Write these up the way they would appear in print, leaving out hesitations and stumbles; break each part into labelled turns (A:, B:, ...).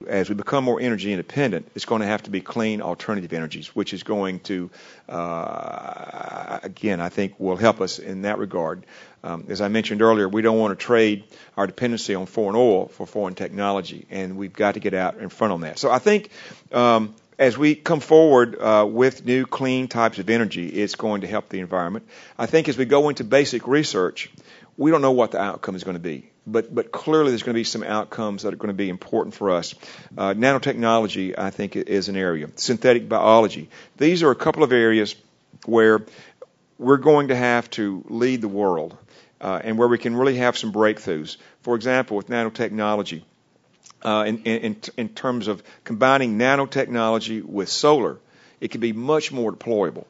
A: as we become more energy independent, it's going to have to be clean alternative energies, which is going to, again, I think will help us in that regard. As I mentioned earlier, we don't want to trade our dependency on foreign oil for foreign technology, and we've got to get out in front on that. So I think as we come forward with new clean types of energy, it's going to help the environment. I think as we go into basic research, we don't know what the outcome is going to be. But clearly there's going to be some outcomes that are going to be important for us. Nanotechnology, I think, is an area. Synthetic biology. These are a couple of areas where we're going to have to lead the world and where we can really have some breakthroughs. For example, with nanotechnology, in terms of combining nanotechnology with solar, it can be much more deployable.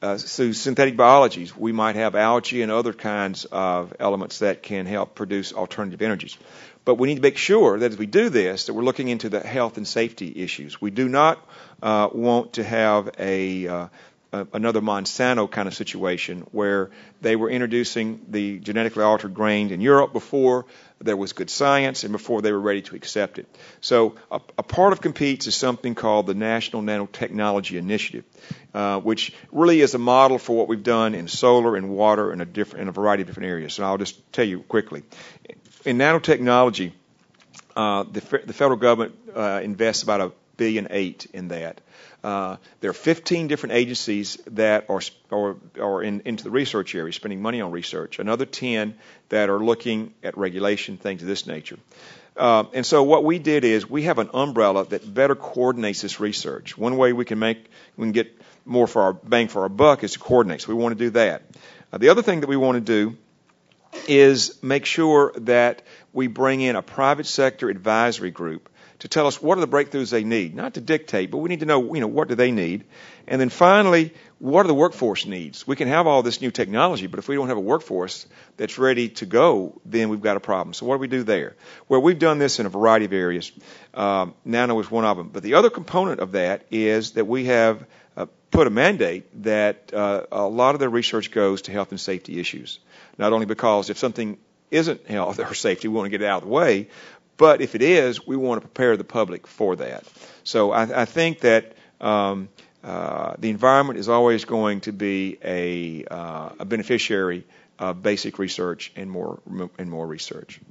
A: Through synthetic biologies, we might have algae and other kinds of elements that can help produce alternative energies. But we need to make sure that as we do this, that we're looking into the health and safety issues. We do not want to have another Monsanto kind of situation where they were introducing the genetically altered grain in Europe before there was good science and before they were ready to accept it. So a part of COMPETES is something called the National Nanotechnology Initiative, which really is a model for what we've done in solar and water and in a variety of different areas. And I'll just tell you quickly. In nanotechnology, the federal government invests about $1.8 billion in that. There are 15 different agencies that are into the research area, spending money on research. Another 10 that are looking at regulation, things of this nature. And so what we did is we have an umbrella that better coordinates this research. One way we can get more for our bang for our buck is to coordinate. So we want to do that. The other thing that we want to do is make sure that we bring in a private sector advisory group to tell us what are the breakthroughs they need, not to dictate, but we need to know, what do they need, and then finally, what are the workforce needs? We can have all this new technology, but if we don't have a workforce that's ready to go, then we've got a problem. So what do we do there? Well, we've done this in a variety of areas. Nano is one of them, but the other component of that is that we have put a mandate that a lot of the research goes to health and safety issues. Not only because if something isn't health or safety, we want to get it out of the way, but if it is, we want to prepare the public for that. So I think that the environment is always going to be a beneficiary of basic research and more research.